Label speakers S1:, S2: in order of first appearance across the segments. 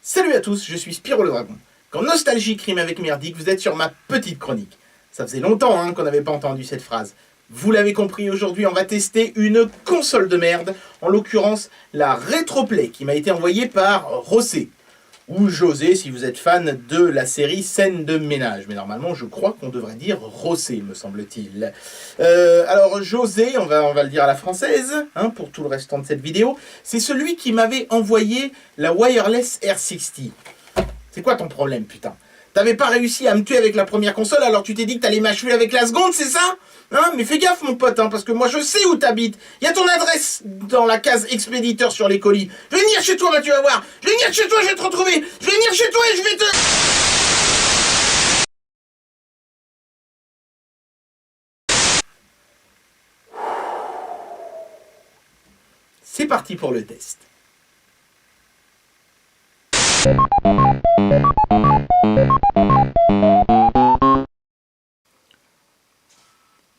S1: Salut à tous, je suis Spyro le Dragon. Quand nostalgie rime avec merdique, vous êtes sur ma petite chronique. Ça faisait longtemps qu'on n'avait pas entendu cette phrase. Vous l'avez compris, aujourd'hui on va tester une console de merde, en l'occurrence la Retroplay, qui m'a été envoyée par Rossé. Ou José si vous êtes fan de la série Scène de ménage. Mais normalement je crois qu'on devrait dire Rossé, me semble-t-il. Alors José, on va le dire à la française, pour tout le restant de cette vidéo, c'est celui qui m'avait envoyé la Wireless R60. C'est quoi ton problème, putain? T'avais pas réussi à me tuer avec la première console, alors tu t'es dit que t'allais m'achever avec la seconde, c'est ça? Mais fais gaffe mon pote, parce que moi je sais où t'habites. Il y a ton adresse dans la case expéditeur sur les colis. Je vais venir chez toi, tu vas voir. Je vais venir chez toi, je vais te retrouver. Je vais venir chez toi et je vais te... C'est parti pour le test.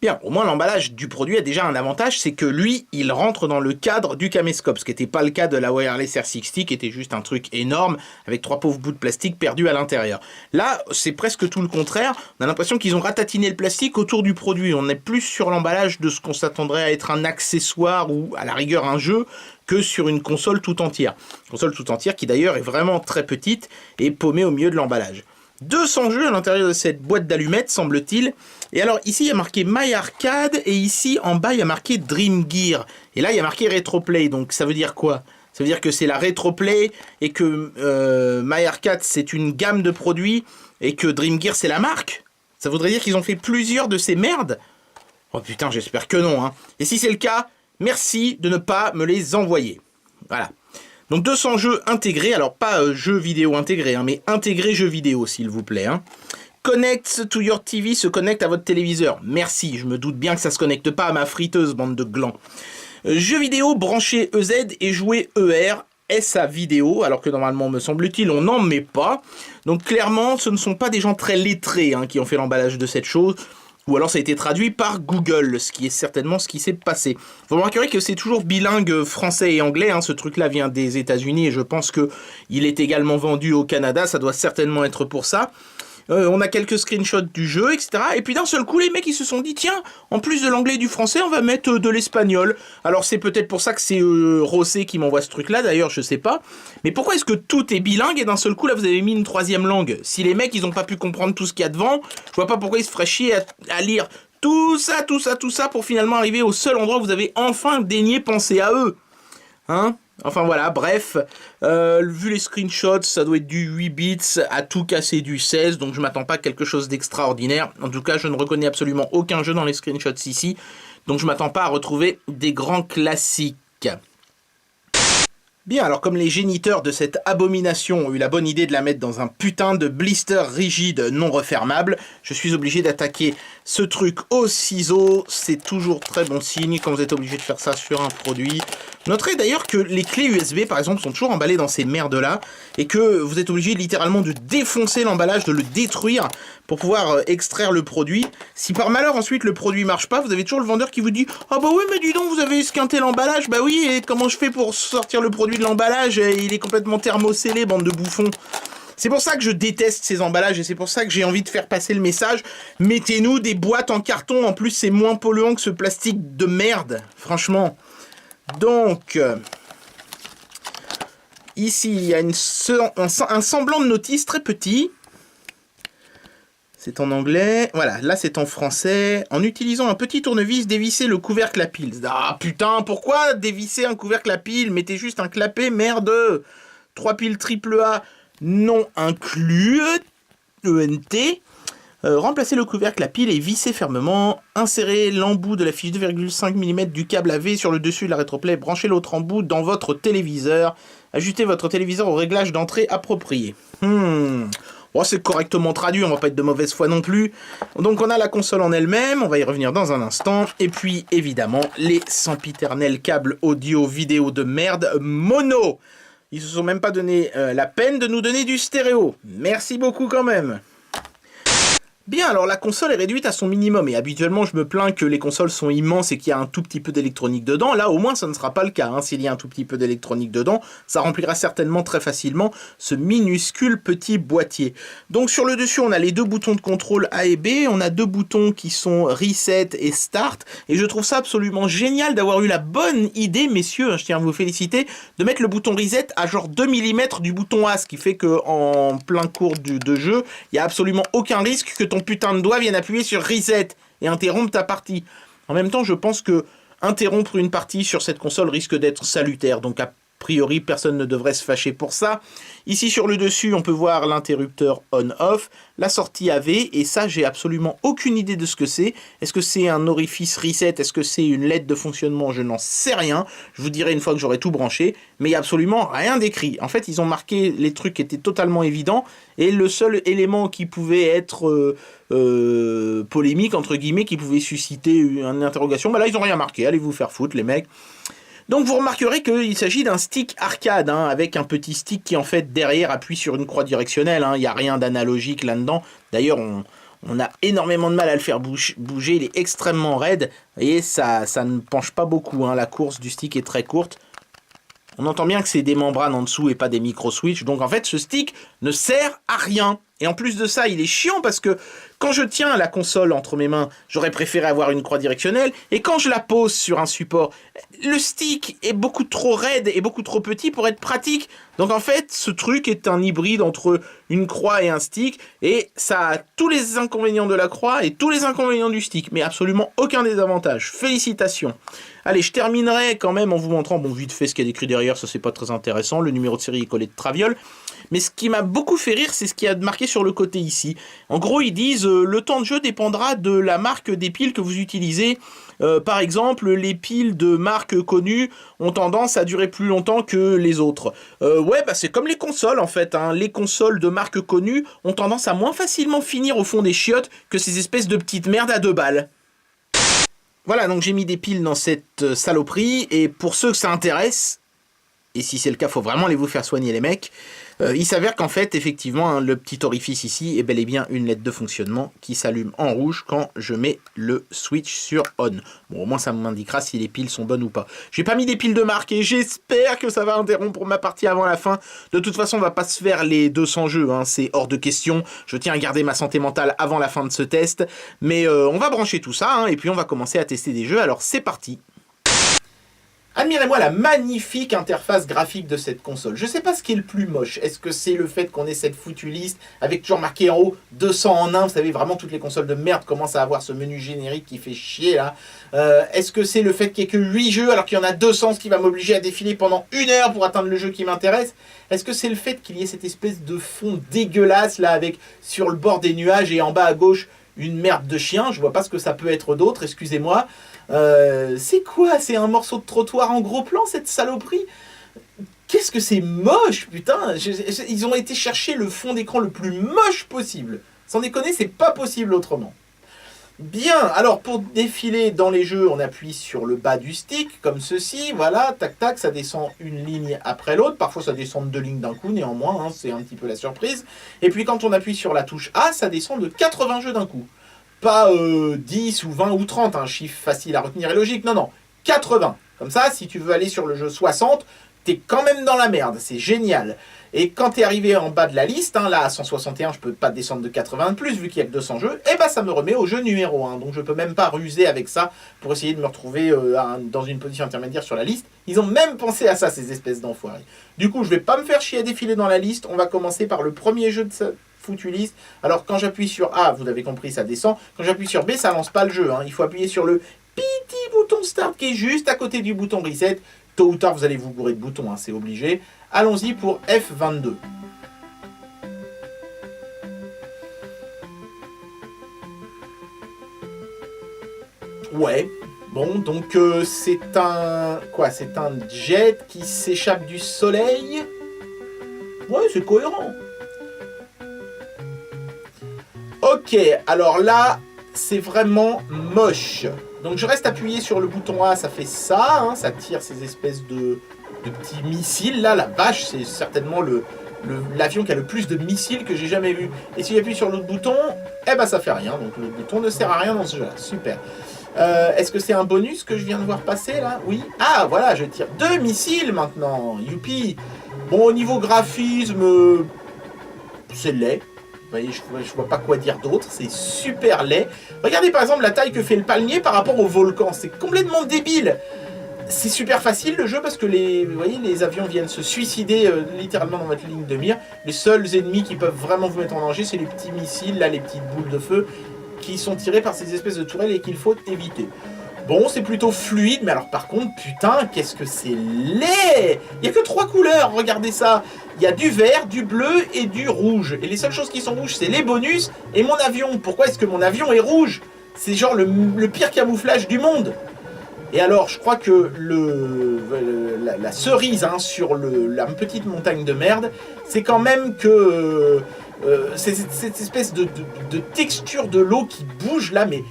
S1: Bien, au moins l'emballage du produit a déjà un avantage, c'est que lui, il rentre dans le cadre du caméscope, ce qui n'était pas le cas de la Wireless R60, qui était juste un truc énorme, avec 3 pauvres bouts de plastique perdus à l'intérieur. Là, c'est presque tout le contraire, on a l'impression qu'ils ont ratatiné le plastique autour du produit, on est plus sur l'emballage de ce qu'on s'attendrait à être un accessoire ou à la rigueur un jeu, que sur une console tout entière. Console tout entière qui d'ailleurs est vraiment très petite et paumée au milieu de l'emballage. 200 jeux à l'intérieur de cette boîte d'allumettes, semble-t-il. Et alors, ici, il y a marqué My Arcade, et ici, en bas, il y a marqué Dream Gear. Et là, il y a marqué Retroplay, donc ça veut dire quoi? Ça veut dire que c'est la Retroplay, et que My Arcade, c'est une gamme de produits, et que Dream Gear, c'est la marque? Ça voudrait dire qu'ils ont fait plusieurs de ces merdes? Oh putain, j'espère que non, Et si c'est le cas, merci de ne pas me les envoyer. Voilà. Donc 200 jeux intégrés, alors pas jeux vidéo intégrés, mais intégrés jeux vidéo s'il vous plaît. Connect to your TV, se connecte à votre téléviseur. Merci, je me doute bien que ça se connecte pas à ma friteuse, bande de glands. Jeux vidéo, brancher EZ et jouer ER, SA vidéo, alors que normalement, me semble-t-il, on n'en met pas. Donc clairement, ce ne sont pas des gens très lettrés qui ont fait l'emballage de cette chose. Ou alors ça a été traduit par Google, ce qui est certainement ce qui s'est passé. Vous remarquerez que c'est toujours bilingue français et anglais, ce truc-là vient des États-Unis et je pense qu'il est également vendu au Canada, ça doit certainement être pour ça. On a quelques screenshots du jeu, etc. Et puis d'un seul coup, les mecs ils se sont dit, tiens, en plus de l'anglais et du français, on va mettre de l'espagnol. Alors c'est peut-être pour ça que c'est Rossé qui m'envoie ce truc-là, d'ailleurs, je sais pas. Mais pourquoi est-ce que tout est bilingue et d'un seul coup, là, vous avez mis une troisième langue? Si les mecs, ils ont pas pu comprendre tout ce qu'il y a devant, je vois pas pourquoi ils se feraient chier à lire tout ça pour finalement arriver au seul endroit où vous avez enfin daigné penser à eux. Enfin voilà, bref, vu les screenshots, ça doit être du 8 bits, à tout casser du 16, donc je m'attends pas à quelque chose d'extraordinaire. En tout cas, je ne reconnais absolument aucun jeu dans les screenshots ici, donc je m'attends pas à retrouver des grands classiques. Bien, alors comme les géniteurs de cette abomination ont eu la bonne idée de la mettre dans un putain de blister rigide non refermable, je suis obligé d'attaquer ce truc au ciseau. C'est toujours très bon signe quand vous êtes obligé de faire ça sur un produit. Noterez d'ailleurs que les clés USB par exemple sont toujours emballées dans ces merdes là et que vous êtes obligé littéralement de défoncer l'emballage, de le détruire pour pouvoir extraire le produit. Si par malheur ensuite le produit marche pas, vous avez toujours le vendeur qui vous dit « Ah bah oui mais dis donc vous avez esquinté l'emballage, bah oui et comment je fais pour sortir le produit de l'emballage, il est complètement thermocellé, bande de bouffons ». C'est pour ça que je déteste ces emballages et c'est pour ça que j'ai envie de faire passer le message. Mettez-nous des boîtes en carton, en plus c'est moins polluant que ce plastique de merde, franchement. Donc, ici il y a un semblant de notice très petit. C'est en anglais, voilà, là c'est en français. En utilisant un petit tournevis, dévissez le couvercle à pile. Ah putain, pourquoi dévisser un couvercle à pile? Mettez juste un clapet, merde. 3 piles AAA non inclus, ENT. Remplacez le couvercle à pile et vissez fermement. Insérez l'embout de la fiche 2,5 mm du câble AV sur le dessus de la Retroplay. Branchez l'autre embout dans votre téléviseur. Ajustez votre téléviseur au réglage d'entrée approprié. Bon, c'est correctement traduit, on va pas être de mauvaise foi non plus. Donc on a la console en elle-même, on va y revenir dans un instant. Et puis évidemment, les sempiternels câbles audio-vidéo de merde mono. Ils se sont même pas donné la peine de nous donner du stéréo. Merci beaucoup quand même. Bien, alors la console est réduite à son minimum, et habituellement je me plains que les consoles sont immenses et qu'il y a un tout petit peu d'électronique dedans. Là au moins ça ne sera pas le cas, hein. S'il y a un tout petit peu d'électronique dedans, ça remplira certainement très facilement ce minuscule petit boîtier. Donc sur le dessus on a les deux boutons de contrôle A et B, on a deux boutons qui sont Reset et Start, et je trouve ça absolument génial d'avoir eu la bonne idée, messieurs, hein, je tiens à vous féliciter, de mettre le bouton Reset à genre 2 mm du bouton A, ce qui fait que en plein cours de jeu, il n'y a absolument aucun risque que ton putain de doigt vienne appuyer sur Reset et interrompre ta partie. En même temps, je pense que interrompre une partie sur cette console risque d'être salutaire, donc a priori, personne ne devrait se fâcher pour ça. Ici, sur le dessus, on peut voir l'interrupteur on-off, la sortie AV, et ça, j'ai absolument aucune idée de ce que c'est. Est-ce que c'est un orifice reset? Est-ce que c'est une LED de fonctionnement? Je n'en sais rien. Je vous dirai une fois que j'aurai tout branché, mais il n'y a absolument rien d'écrit. En fait, ils ont marqué les trucs qui étaient totalement évidents, et le seul élément qui pouvait être polémique, entre guillemets, qui pouvait susciter une interrogation, bah là, ils n'ont rien marqué. Allez vous faire foutre, les mecs. Donc vous remarquerez qu'il s'agit d'un stick arcade, hein, avec un petit stick qui en fait derrière appuie sur une croix directionnelle, hein. Il n'y a rien d'analogique là-dedans. D'ailleurs on a énormément de mal à le faire bouger, il est extrêmement raide. Vous voyez, ça ne penche pas beaucoup, hein. La course du stick est très courte. On entend bien que c'est des membranes en dessous et pas des micro-switch. Donc en fait ce stick ne sert à rien. Et en plus de ça, il est chiant parce que quand je tiens la console entre mes mains, j'aurais préféré avoir une croix directionnelle. Et quand je la pose sur un support, le stick est beaucoup trop raide et beaucoup trop petit pour être pratique. Donc en fait, ce truc est un hybride entre une croix et un stick. Et ça a tous les inconvénients de la croix et tous les inconvénients du stick. Mais absolument aucun désavantage. Félicitations. Allez, je terminerai quand même en vous montrant, bon, vite fait ce qu'il y a décrit derrière, ça c'est pas très intéressant. Le numéro de série est collé de traviole. Mais ce qui m'a beaucoup fait rire, c'est ce qu'il y a marqué sur le côté ici. En gros, ils disent le temps de jeu dépendra de la marque des piles que vous utilisez. Par exemple, les piles de marques connues ont tendance à durer plus longtemps que les autres. Ouais, bah c'est comme les consoles en fait, hein. Les consoles de marques connues ont tendance à moins facilement finir au fond des chiottes que ces espèces de petites merdes à 2 balles. Voilà, donc j'ai mis des piles dans cette saloperie, et pour ceux que ça intéresse, et si c'est le cas, faut vraiment aller vous faire soigner les mecs. Il s'avère qu'en fait, effectivement, hein, le petit orifice ici est bel et bien une LED de fonctionnement qui s'allume en rouge quand je mets le switch sur on. Bon, au moins ça m'indiquera si les piles sont bonnes ou pas. J'ai pas mis des piles de marque et j'espère que ça va interrompre ma partie avant la fin. De toute façon, on va pas se faire les 200 jeux, hein, c'est hors de question. Je tiens à garder ma santé mentale avant la fin de ce test. Mais on va brancher tout ça, hein, et puis on va commencer à tester des jeux. Alors c'est parti. Admirez-moi la magnifique interface graphique de cette console. Je sais pas ce qui est le plus moche. Est-ce que c'est le fait qu'on ait cette foutue liste avec toujours marqué en haut 200 en 1? Vous savez, vraiment toutes les consoles de merde commencent à avoir ce menu générique qui fait chier là. Est-ce que c'est le fait qu'il n'y ait que 8 jeux alors qu'il y en a 200, ce qui va m'obliger à défiler pendant 1 heure pour atteindre le jeu qui m'intéresse? Est-ce que c'est le fait qu'il y ait cette espèce de fond dégueulasse là avec sur le bord des nuages et en bas à gauche une merde de chien? Je vois pas ce que ça peut être d'autre, excusez-moi. C'est quoi? C'est un morceau de trottoir en gros plan, cette saloperie? Qu'est-ce que c'est moche, putain! Ils ont été chercher le fond d'écran le plus moche possible. Sans déconner, c'est pas possible autrement. Bien, alors pour défiler dans les jeux, on appuie sur le bas du stick, comme ceci, voilà, tac tac, ça descend une ligne après l'autre, parfois ça descend 2 lignes d'un coup, néanmoins, hein, c'est un petit peu la surprise. Et puis quand on appuie sur la touche A, ça descend de 80 jeux d'un coup. Pas 10 ou 20 ou 30, un chiffre facile à retenir et logique, non, non, 80. Comme ça, si tu veux aller sur le jeu 60, t'es quand même dans la merde, c'est génial. Et quand t'es arrivé en bas de la liste, hein, là à 161, je peux pas descendre de 80 de plus vu qu'il y a que 200 jeux, et bah ça me remet au jeu numéro 1. Donc je peux même pas ruser avec ça pour essayer de me retrouver dans une position intermédiaire sur la liste. Ils ont même pensé à ça, ces espèces d'enfoirés. Du coup, je vais pas me faire chier à défiler dans la liste, on va commencer par le premier jeu de cette foutue liste. Alors quand j'appuie sur A, vous avez compris, ça descend. Quand j'appuie sur B, ça lance pas le jeu, hein. Il faut appuyer sur le petit bouton Start qui est juste à côté du bouton Reset. Tôt ou tard, vous allez vous bourrer de boutons, hein, c'est obligé. Allons-y pour F22. Ouais, bon, donc c'est un... Quoi? C'est un jet qui s'échappe du soleil? Ouais, c'est cohérent. Ok, alors là, c'est vraiment moche. Donc je reste appuyé sur le bouton A, ça fait ça, hein, ça tire ces espèces de petits missiles. Là, la vache, c'est certainement l'avion qui a le plus de missiles que j'ai jamais vu. Et si j'appuie sur l'autre bouton, Eh ben ça fait rien, donc le bouton ne sert à rien dans ce jeu-là. Super. Est-ce que c'est un bonus que je viens de voir passer là? Oui. Ah voilà, je tire 2 missiles maintenant. Youpi. Bon, au niveau graphisme, c'est laid. Vous voyez, je vois pas quoi dire d'autre. C'est super laid. Regardez par exemple la taille que fait le palmier par rapport au volcan. C'est complètement débile. C'est super facile le jeu parce que vous voyez, les avions viennent se suicider littéralement dans votre ligne de mire. Les seuls ennemis qui peuvent vraiment vous mettre en danger, c'est les petits missiles, là, les petites boules de feu qui sont tirées par ces espèces de tourelles et qu'il faut éviter. Bon, c'est plutôt fluide, mais alors par contre, putain, qu'est-ce que c'est laid! Il n'y a que 3 couleurs, regardez ça. Il y a du vert, du bleu et du rouge. Et les seules choses qui sont rouges, c'est les bonus et mon avion. Pourquoi est-ce que mon avion est rouge? C'est genre le pire camouflage du monde. Et alors, je crois que la cerise sur la petite montagne de merde, c'est quand même que cette espèce de texture de l'eau qui bouge là, mais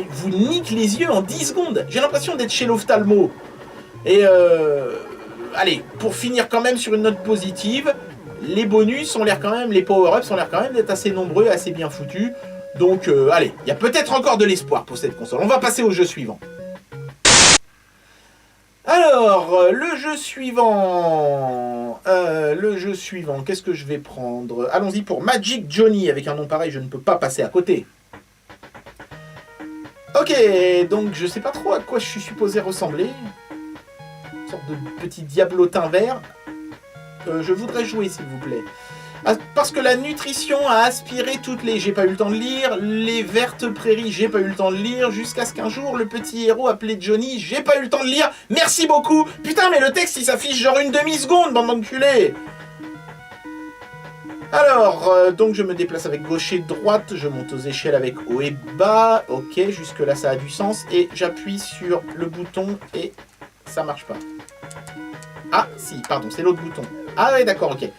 S1: vous nique les yeux en 10 secondes. J'ai l'impression d'être chez l'ophtalmo. Et allez, pour finir quand même sur une note positive, les bonus ont l'air quand même, les power-ups ont l'air quand même d'être assez nombreux et assez bien foutus. Donc allez, il y a peut-être encore de l'espoir pour cette console. On va passer au jeu suivant. Alors, le jeu suivant, qu'est-ce que je vais prendre? Allons-y pour Magic Johnny, avec un nom pareil, je ne peux pas passer à côté. Ok, donc je sais pas trop à quoi je suis supposé ressembler. Une sorte de petit diablotin vert. Je voudrais jouer, s'il vous plaît. Parce que la nutrition a aspiré toutes les... J'ai pas eu le temps de lire. Les vertes prairies, j'ai pas eu le temps de lire. Jusqu'à ce qu'un jour, le petit héros appelé Johnny, j'ai pas eu le temps de lire. Merci beaucoup. Putain, mais le texte, il s'affiche genre une demi-seconde, bande d'enculés. Alors, donc je me déplace avec gauche et droite. Je monte aux échelles avec haut et bas. Ok, jusque-là, ça a du sens. Et j'appuie sur le bouton et ça marche pas. Ah, si, pardon, c'est l'autre bouton. Ah ouais, d'accord, ok.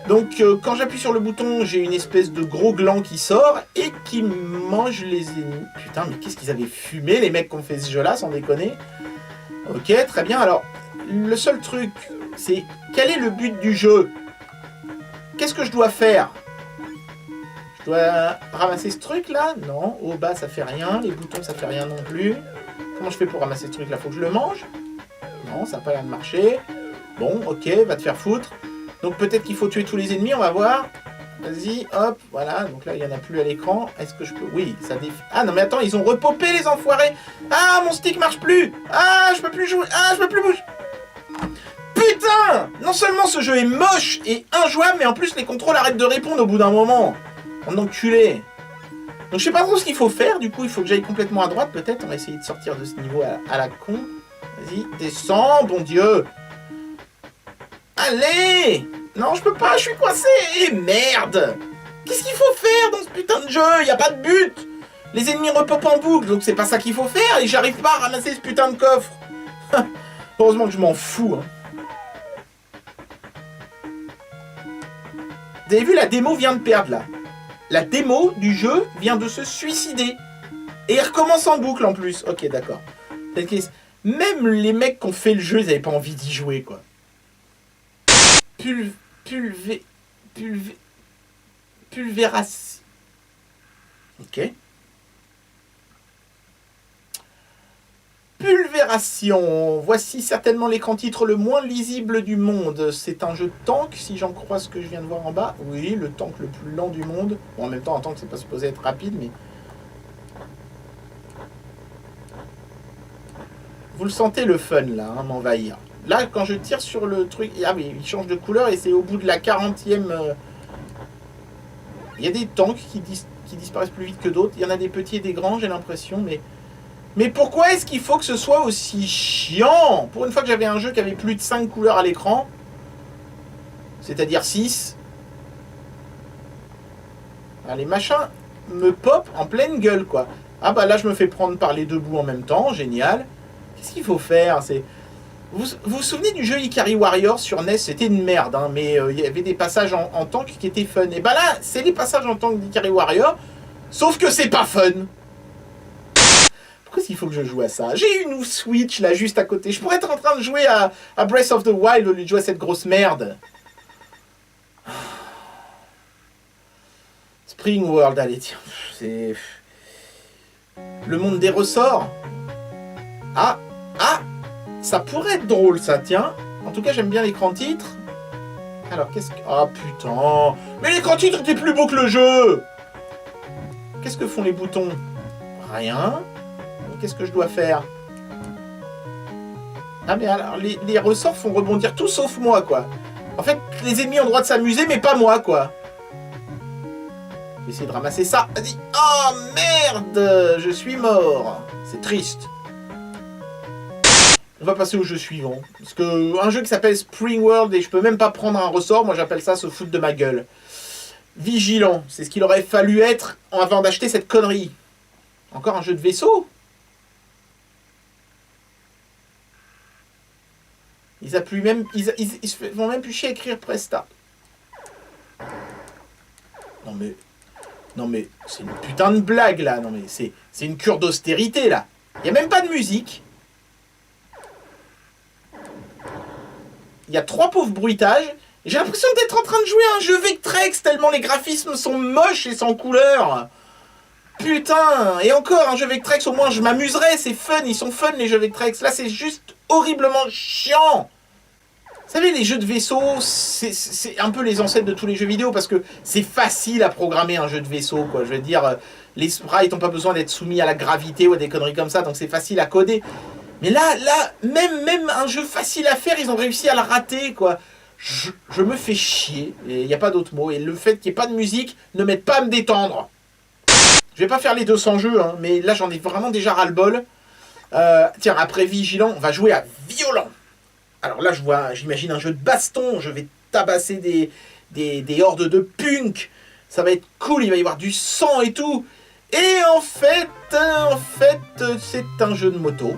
S1: Donc quand j'appuie sur le bouton, j'ai une espèce de gros gland qui sort et qui mange les ennemis. Putain, mais qu'est-ce qu'ils avaient fumé les mecs qui ont fait ce jeu-là, sans déconner. Ok, très bien. Alors, le seul truc, c'est quel est le but du jeu? Qu'est-ce que je dois faire? Je dois ramasser ce truc-là? Non. Au bas, ça fait rien. Les boutons, ça fait rien non plus. Comment je fais pour ramasser ce truc-là? Faut que je le mange? Non, ça n'a pas l'air de marcher. Bon, ok, va te faire foutre. Donc peut-être qu'il faut tuer tous les ennemis, on va voir. Vas-y, hop, voilà. Donc là, il n'y en a plus à l'écran. Est-ce que je peux... Oui, ça défile. Ah non, mais attends, ils ont repopé les enfoirés. Ah, mon stick marche plus. Ah, je peux plus jouer. Ah, je peux plus bouger. Putain! Non seulement ce jeu est moche et injouable, mais en plus les contrôles arrêtent de répondre au bout d'un moment. On enculé. Donc je sais pas trop ce qu'il faut faire. Du coup, il faut que j'aille complètement à droite, peut-être. On va essayer de sortir de ce niveau à la con. Vas-y, descends, bon Dieu. Allez! Non, je peux pas, je suis coincé! Merde! Qu'est-ce qu'il faut faire dans ce putain de jeu? Y a pas de but! Les ennemis repopent en boucle, donc c'est pas ça qu'il faut faire et j'arrive pas à ramasser ce putain de coffre! Heureusement que je m'en fous. Hein. Vous avez vu, la démo vient de perdre là. La démo du jeu vient de se suicider. Et il recommence en boucle en plus. Ok, d'accord. Même les mecs qui ont fait le jeu, ils avaient pas envie d'y jouer, quoi. Pulvération. Ok. Pulvération. Voici certainement l'écran titre le moins lisible du monde. C'est un jeu de tank, si j'en crois ce que je viens de voir en bas. Oui, le tank le plus lent du monde. Bon, en même temps, un tank, c'est pas supposé être rapide, mais... Vous le sentez, le fun, là, hein, m'envahir. Là, quand je tire sur le truc... Ah oui, il change de couleur et c'est au bout de la 40e... Il y a des tanks qui disparaissent plus vite que d'autres. Il y en a des petits et des grands, j'ai l'impression, mais... Mais pourquoi est-ce qu'il faut que ce soit aussi chiant? Pour une fois que j'avais un jeu qui avait plus de 5 couleurs à l'écran, c'est-à-dire 6, les machins me pop en pleine gueule, quoi. Ah bah là, je me fais prendre par les deux bouts en même temps, génial. Qu'est-ce qu'il faut faire? Vous vous souvenez du jeu Ikari Warriors sur NES? C'était une merde, hein, mais il y avait des passages en tank qui étaient fun. Et bah là, c'est les passages en tank d'Ikari Warriors, sauf que c'est pas fun. Pourquoi il faut que je joue à ça? J'ai une Switch là juste à côté. Je pourrais être en train de jouer à Breath of the Wild au lieu de jouer à cette grosse merde. Spring World, allez, tiens. C'est... Le monde des ressorts. Ah, ça pourrait être drôle, ça, tiens. En tout cas, j'aime bien l'écran titre. Alors, qu'est-ce que... Ah, putain. Mais l'écran titre était plus beau que le jeu. Qu'est-ce que font les boutons? Rien. Qu'est-ce que je dois faire? Ah, mais alors, les ressorts font rebondir tout sauf moi, quoi. En fait, les ennemis ont le droit de s'amuser, mais pas moi, quoi. Je vais essayer de ramasser ça. Vas-y. Oh, merde. Je suis mort. C'est triste. On va passer au jeu suivant. Parce que un jeu qui s'appelle Spring World et je peux même pas prendre un ressort, moi j'appelle ça se foutre de ma gueule. Vigilant, c'est ce qu'il aurait fallu être avant d'acheter cette connerie. Encore un jeu de vaisseau? Ils appuient même. Ils se vont même plus chier à écrire Presta. Non mais c'est une putain de blague là. Non mais c'est une cure d'austérité là. Il n'y a même pas de musique. Il y a 3 pauvres bruitages. J'ai l'impression d'être en train de jouer à un jeu Vectrex tellement les graphismes sont moches et sans couleur. Putain. Et encore, un jeu Vectrex, au moins je m'amuserais. C'est fun, ils sont fun les jeux Vectrex. Là, c'est juste horriblement chiant. Vous savez, les jeux de vaisseau, c'est un peu les ancêtres de tous les jeux vidéo parce que c'est facile à programmer un jeu de vaisseau, quoi. Je veux dire, les sprites n'ont pas besoin d'être soumis à la gravité ou à des conneries comme ça, donc c'est facile à coder. Mais là, même un jeu facile à faire, ils ont réussi à le rater, quoi. Je me fais chier, il n'y a pas d'autre mot. Et le fait qu'il n'y ait pas de musique ne m'aide pas à me détendre. Je vais pas faire les 200 jeux, hein, mais là j'en ai vraiment déjà ras-le-bol. Tiens, après Vigilant, on va jouer à Violent. Alors là, j'imagine un jeu de baston. Je vais tabasser des hordes de punk. Ça va être cool, il va y avoir du sang et tout. Et en fait, c'est un jeu de moto.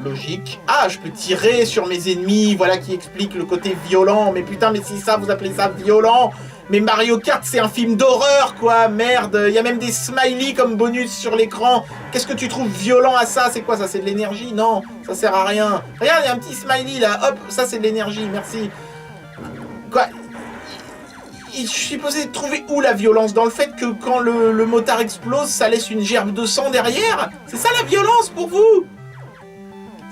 S1: Logique. Ah, je peux tirer sur mes ennemis, voilà qui explique le côté violent. Mais putain, mais si ça, vous appelez ça violent? Mais Mario Kart, c'est un film d'horreur, quoi. Merde, il y a même des smileys comme bonus sur l'écran. Qu'est-ce que tu trouves violent à ça? C'est quoi ça? C'est de l'énergie? Non, ça sert à rien. Regarde, il y a un petit smiley là. Hop, ça c'est de l'énergie, merci. Quoi? Je suis supposé trouver où la violence? Dans le fait que quand le motard explose, ça laisse une gerbe de sang derrière? C'est ça la violence pour vous?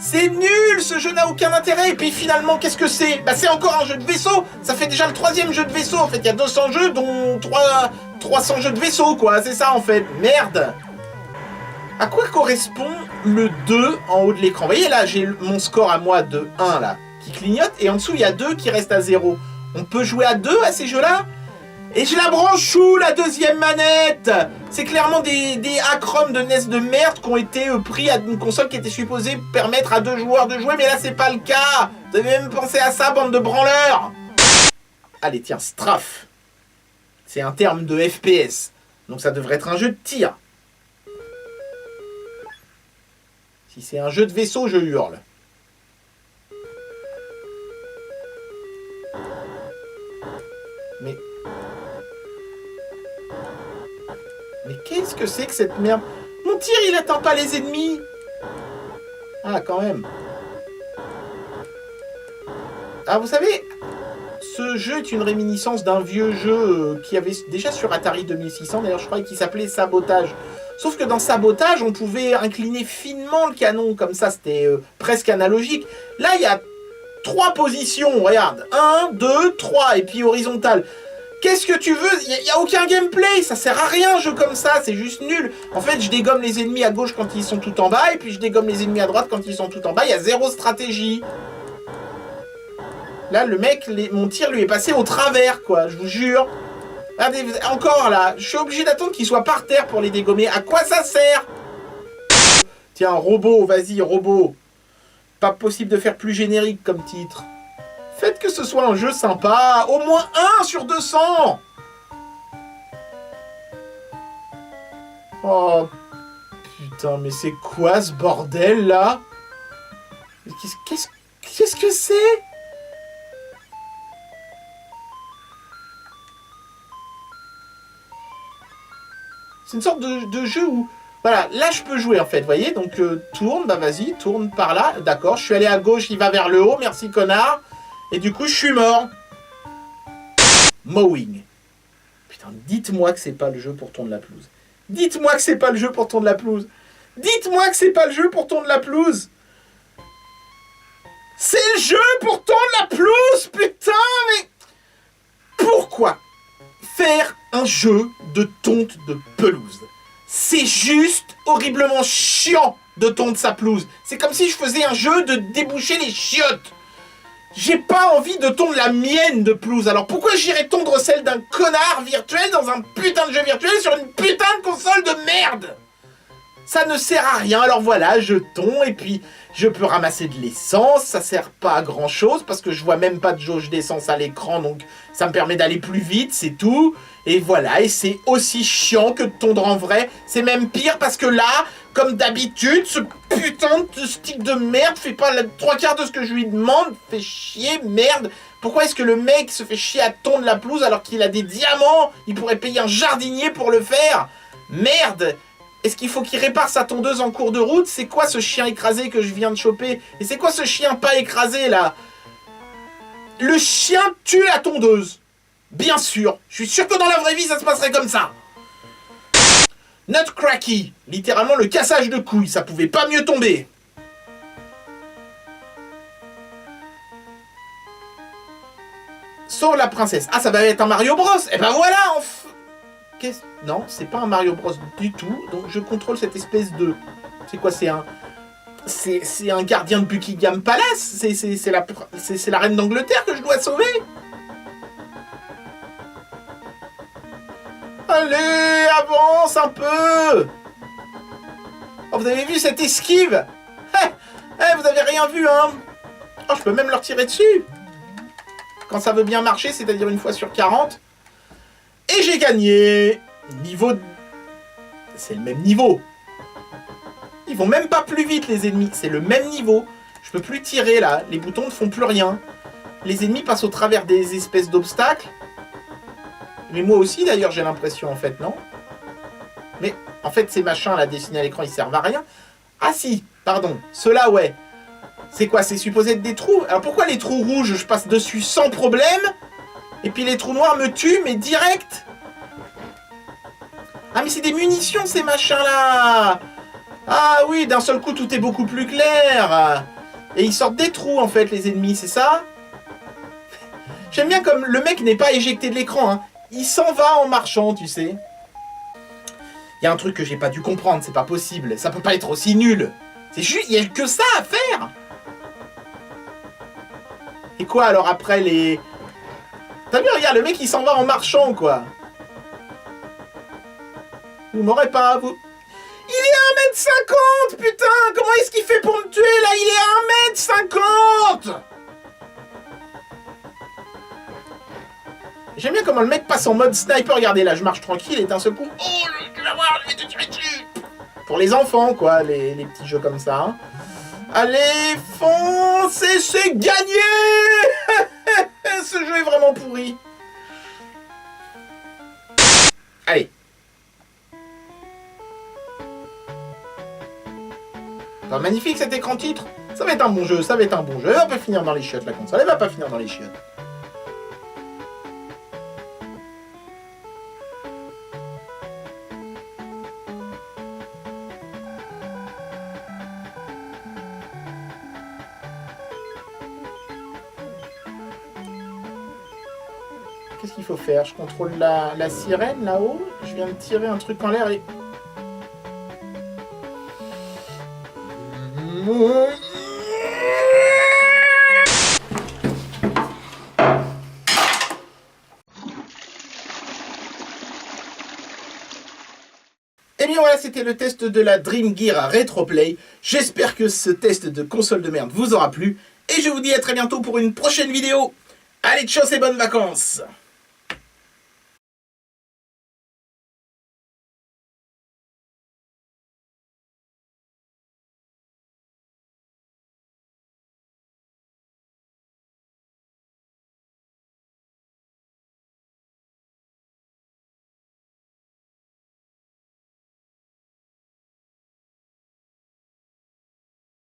S1: C'est nul, ce jeu n'a aucun intérêt. Et puis finalement, qu'est-ce que c'est? Bah c'est encore un jeu de vaisseau. Ça fait déjà le 3e jeu de vaisseau. En fait, il y a 200 jeux, dont 300 jeux de vaisseau, quoi. C'est ça, en fait. Merde. À quoi correspond le 2 en haut de l'écran? Vous voyez, là, j'ai mon score à moi de 1, là, qui clignote. Et en dessous, il y a 2 qui restent à 0. On peut jouer à 2 à ces jeux-là? Et je la branche où, la 2e manette? C'est clairement des acromes de NES de merde qui ont été pris à une console qui était supposée permettre à 2 joueurs de jouer, mais là c'est pas le cas. Vous avez même pensé à ça, bande de branleurs. Allez, tiens, Strafe. C'est un terme de FPS. Donc ça devrait être un jeu de tir. Si c'est un jeu de vaisseau, je hurle. Mais qu'est-ce que c'est que cette merde? Mon tir, il atteint pas les ennemis. Ah, quand même. Ah, vous savez, ce jeu est une réminiscence d'un vieux jeu qui avait déjà sur Atari 2600, d'ailleurs je crois qu'il s'appelait Sabotage. Sauf que dans Sabotage, on pouvait incliner finement le canon, comme ça, c'était presque analogique. Là, il y a 3 positions, regarde. 1, 2, 3, et puis horizontal. Qu'est-ce que tu veux? Il n'y a aucun gameplay, ça sert à rien un jeu comme ça, c'est juste nul. En fait, je dégomme les ennemis à gauche quand ils sont tout en bas, et puis je dégomme les ennemis à droite quand ils sont tout en bas, il y a 0 stratégie. Là, le mec, mon tir lui est passé au travers, quoi, je vous jure. Regardez, encore là, je suis obligé d'attendre qu'il soit par terre pour les dégommer. À quoi ça sert? Tiens, robot, vas-y, robot. Pas possible de faire plus générique comme titre. Faites que ce soit un jeu sympa, au moins 1 sur 200. Oh, putain, mais c'est quoi ce bordel, là? Qu'est-ce que c'est? C'est une sorte de jeu où... Voilà, là je peux jouer en fait, vous voyez? Donc tourne, bah vas-y, tourne par là. D'accord, je suis allé à gauche, il va vers le haut, merci connard. Et du coup, je suis mort. Mowing. Putain, dites-moi que c'est pas le jeu pour tondre la pelouse. Dites-moi que c'est pas le jeu pour tondre la pelouse. Dites-moi que c'est pas le jeu pour tondre la pelouse. C'est le jeu pour tondre la pelouse, putain, mais... Pourquoi faire un jeu de tonte de pelouse? C'est juste horriblement chiant de tondre sa pelouse. C'est comme si je faisais un jeu de déboucher les chiottes. J'ai pas envie de tondre la mienne de pelouse. Alors pourquoi j'irais tondre celle d'un connard virtuel dans un putain de jeu virtuel sur une putain de console de merde? Ça ne sert à rien. Alors voilà, je tonds et puis je peux ramasser de l'essence. Ça sert pas à grand chose parce que je vois même pas de jauge d'essence à l'écran. Donc ça me permet d'aller plus vite, c'est tout. Et voilà, et c'est aussi chiant que de tondre en vrai. C'est même pire parce que là, comme d'habitude, ce putain de stick de merde fait pas les 3/4 de ce que je lui demande. Fait chier, merde. Pourquoi est-ce que le mec se fait chier à tondre la pelouse alors qu'il a des diamants? Il pourrait payer un jardinier pour le faire. Merde. Est-ce qu'il faut qu'il répare sa tondeuse en cours de route? C'est quoi ce chien écrasé que je viens de choper? Et c'est quoi ce chien pas écrasé là? Le chien tue la tondeuse. Bien sûr. Je suis sûr que dans la vraie vie ça se passerait comme ça. Nutcracky. Littéralement le cassage de couilles. Ça pouvait pas mieux tomber. Sauve la princesse. Ah, ça va être un Mario Bros. Et ben voilà, non, c'est pas un Mario Bros du tout. Donc je contrôle cette espèce de... C'est quoi? C'est un gardien de Buckingham Palace. C'est la reine d'Angleterre que je dois sauver. Allez, avance un peu. Oh, vous avez vu cette esquive? Vous avez rien vu, hein? Oh, je peux même leur tirer dessus. Quand ça veut bien marcher, c'est-à-dire une fois sur 40. Et j'ai gagné. Niveau... C'est le même niveau. Ils vont même pas plus vite, les ennemis. C'est le même niveau. Je peux plus tirer, là. Les boutons ne font plus rien. Les ennemis passent au travers des espèces d'obstacles. Mais moi aussi, d'ailleurs, j'ai l'impression, en fait, non? Mais, en fait, ces machins, là, dessinés à l'écran, ils servent à rien. Ah si, pardon. Ceux-là, ouais. C'est quoi? C'est supposé être des trous? Alors, pourquoi les trous rouges, je passe dessus sans problème? Et puis les trous noirs me tuent, mais direct? Ah, mais c'est des munitions, ces machins-là! Ah oui, d'un seul coup, tout est beaucoup plus clair. Et ils sortent des trous, en fait, les ennemis, c'est ça? J'aime bien comme le mec n'est pas éjecté de l'écran, hein. Il s'en va en marchant, tu sais. Il y a un truc que j'ai pas dû comprendre, c'est pas possible. Ça peut pas être aussi nul. C'est juste, il y a que ça à faire. Et quoi, alors, après, les... T'as vu, regarde, le mec, il s'en va en marchant, quoi. Vous m'aurez pas, vous... Il est 1m50, putain! Comment est-ce qu'il fait pour me tuer, là? Il est 1m50! J'aime bien comment le mec passe en mode sniper. Regardez, là, je marche tranquille et d'un seul coup... Oh, tu vas voir, je vais te tirer dessus! Pour les enfants, quoi, les petits jeux comme ça. Hein. Allez, foncez, c'est gagné! Ce jeu est vraiment pourri. Allez. C'est magnifique cet écran titre. Ça va être un bon jeu, ça va être un bon jeu. Elle va pas finir dans les chiottes, la console. Elle va pas finir dans les chiottes. Qu'est-ce qu'il faut faire? Je contrôle la sirène là-haut. Je viens de tirer un truc en l'air et... Et bien voilà, c'était le test de la Dream Gear Retroplay. J'espère que ce test de console de merde vous aura plu. Et je vous dis à très bientôt pour une prochaine vidéo. Allez, ciao et bonnes vacances!